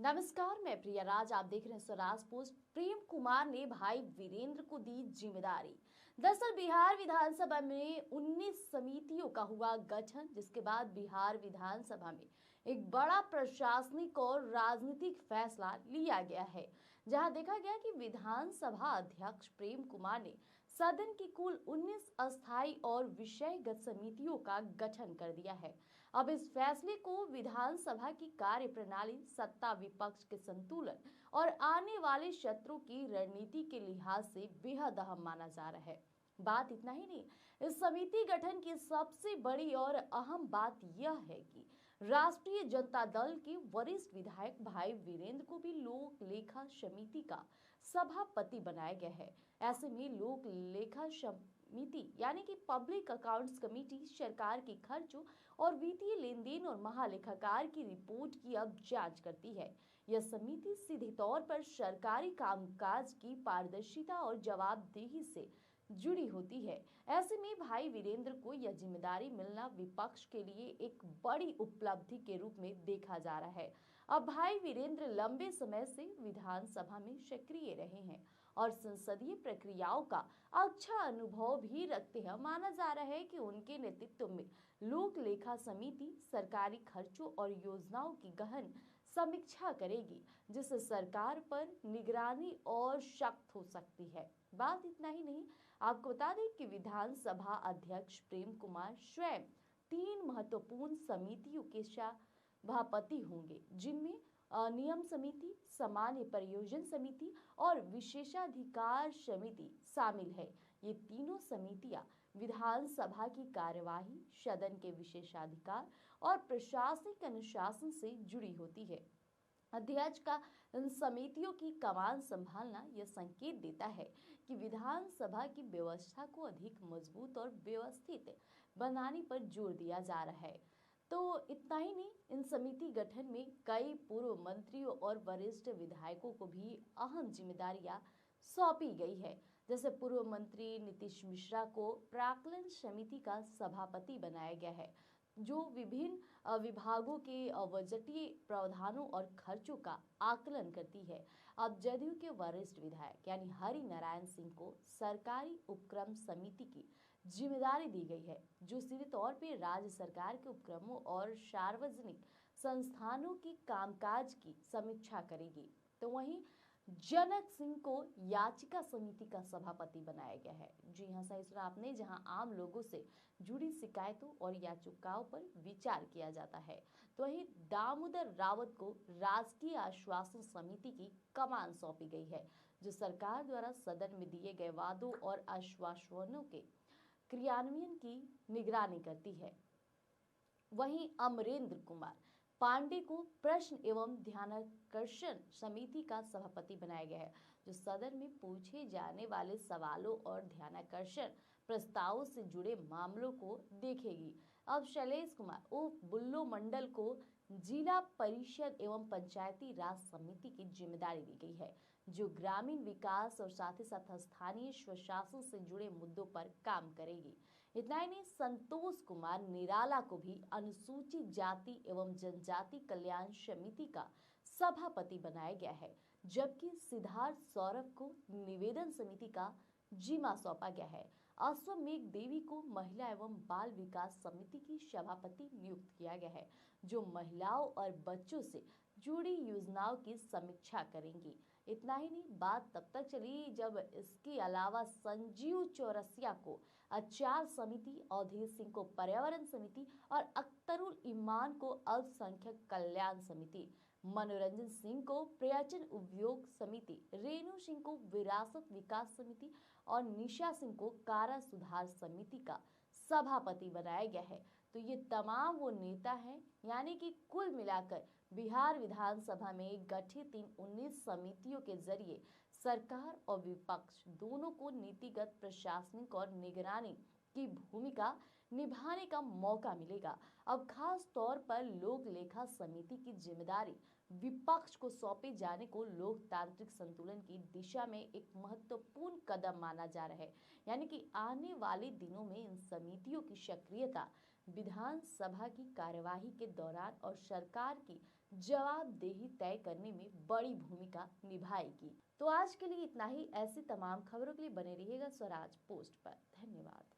नमस्कार, मैं प्रिया राज। आप देख रहे हैं स्वराज पोस्ट। प्रेम कुमार ने भाई वीरेंद्र को दी जिम्मेदारी। दरअसल बिहार विधानसभा में 19 समितियों का हुआ गठन, जिसके बाद बिहार विधानसभा में एक बड़ा प्रशासनिक और राजनीतिक फैसला लिया गया है, जहां देखा गया कि विधानसभा अध्यक्ष प्रेम कुमार ने सदन की कुल 19 अस्थायी और विषयगत समितियों का गठन कर दिया है। अब इस फैसले को विधानसभा की कार्य प्रणाली, सत्ता विपक्ष के संतुलन और आने वाले सत्रों की रणनीति के लिहाज से बेहद अहम माना जा रहा है। बात इतना ही नहीं, इस समिति गठन की सबसे बड़ी और अहम बात यह है कि राष्ट्रीय जनता दल के वरिष्ठ विधायक भाई वीरेंद्र को भी लोक लेखा समिति का सभापति बनाया गया है। ऐसे में लोक लेखा समिति यानी कि पब्लिक अकाउंट्स कमेटी सरकार के खर्चों और वित्तीय लेन देन और महालेखाकार की रिपोर्ट की अब जांच करती है। यह समिति सीधे तौर पर सरकारी कामकाज की पारदर्शिता और जवाबदेही से जुड़ी होती है। ऐसे में भाई वीरेंद्र को यह जिम्मेदारी मिलना विपक्ष के लिए एक बड़ी उपलब्धि के रूप में देखा जा रहा है। अब भाई वीरेंद्र लंबे समय से विधानसभा में सक्रिय रहे हैं और संसदीय प्रक्रियाओं का अच्छा अनुभव भी रखते हैं। माना जा रहा है कि उनके नेतृत्व में लोक लेखा समिति सरकारी खर्चों और योजनाओं की गहन समीक्षा करेगी, जिससे सरकार पर निगरानी और सख्त हो सकती है। बात इतना ही नहीं, आपको बता दें कि विधानसभा अध्यक्ष प्रेम कुमार स्वयं 3 महत्वपूर्ण समितियों के सभापति होंगे, जिनमें नियम समिति, सामान्य परियोजना समिति और विशेषाधिकार समिति शामिल है। ये तीनों समितियां विधानसभा की कार्यवाही, सदन के विशेषाधिकार और प्रशासनिक अनुशासन से जुड़ी होती है। अध्यक्ष का इन समितियों की कमान संभालना यह संकेत देता है कि विधानसभा की व्यवस्था को अधिक मजबूत और व्यवस्थित बनाने पर जोर दिया जा रहा है। तो इतना ही नहीं, इन समिति गठन में कई पूर्व मंत्रियों और वरिष्ठ विधायकों को भी अहम जिम्मेदारियां सौंपी गई है। जैसे पूर्व मंत्री नीतीश मिश्रा को प्राक्कलन समिति का सभापति बनाया गया है, जो विभिन्न विभागों के बजटीय प्रावधानों और खर्चों का आकलन करती है। अब जदयू के वरिष्ठ विधायक यानी हरि नारायण सिंह को सरकारी उपक्रम समिति की जिम्मेदारी दी गई है, जो सीधे तौर पर राज्य सरकार के उपक्रमों और सार्वजनिक संस्थानों की कामकाज की समीक्षा करेगी। तो वहीं जनक सिंह को याचिका समिति का सभापति बनाया गया है। जी हाँ, सही सुना आपने, जहां आम लोगों से जुड़ी शिकायतों और याचिकाओं पर विचार किया जाता है। तो वहीं दामोदर रावत को राजकीय आश्वासन समिति की कमान सौंपी गई है, जो सरकार द्वारा सदन में दिए गए वादों और आश्वासनों के क्रियान्वयन की निगरानी करती है। वहीं अमरेंद्र कुमार पांडे को प्रश्न एवं ध्यानाकर्षण समिति का सभापति बनाया गया है, जो सदन में पूछे जाने वाले सवालों और ध्यानाकर्षण प्रस्तावों से जुड़े मामलों को देखेगी। अब शैलेश कुमार उर्फ बुल्लो मंडल को जिला परिषद एवं पंचायती राज समिति की जिम्मेदारी दी गई है, जो ग्रामीण विकास और साथ ही साथ स्थानीय स्वशासन से जुड़े मुद्दों पर काम करेगी। इतना ही नहीं, संतोष कुमार निराला को भी अनुसूचित जाति एवं जनजाति कल्याण समिति का सभापति बनाया गया है, जबकि सिद्धार्थ सौरभ को निवेदन समिति का जिम्मा सौंपा गया है। अश्वमेघ देवी को महिला एवं बाल विकास समिति की सभापति नियुक्त किया गया है, जो महिलाओं और बच्चों से जुड़ी योजनाओं की समीक्षा करेंगी। इतना ही नहीं, बात तब तक चली जब इसके अलावा संजीव चौरसिया को आचार समिति, अवधेश सिंह को पर्यावरण समिति और अख्तरुल ईमान को अल्पसंख्यक कल्याण समिति, मनोरंजन सिंह को पर्यटन उद्योग समिति, रेणु सिंह को विरासत विकास समिति और निशा सिंह को कारा सुधार समिति का सभापति बनाया गया है। तो ये तमाम वो नेता हैं, यानी कि कुल मिलाकर बिहार विधानसभा में गठित इन 19 समितियों के जरिए सरकार और विपक्ष दोनों को नीतिगत, प्रशासनिक और निगरानी की भूमिका निभाने का मौका मिलेगा। अब खास तौर पर लोक लेखा समिति की जिम्मेदारी विपक्ष को सौंपे जाने को लोकतांत्रिक संतुलन की दिशा में एक महत्वपूर्ण कदम माना जा रहा है। यानी कि आने वाले दिनों में इन समितियों की सक्रियता विधानसभा की कार्यवाही के दौरान और सरकार की जवाबदेही तय करने में बड़ी भूमिका निभाएगी। तो आज के लिए इतना ही। ऐसी तमाम खबरों के लिए बने रहिएगा स्वराज पोस्ट पर। धन्यवाद।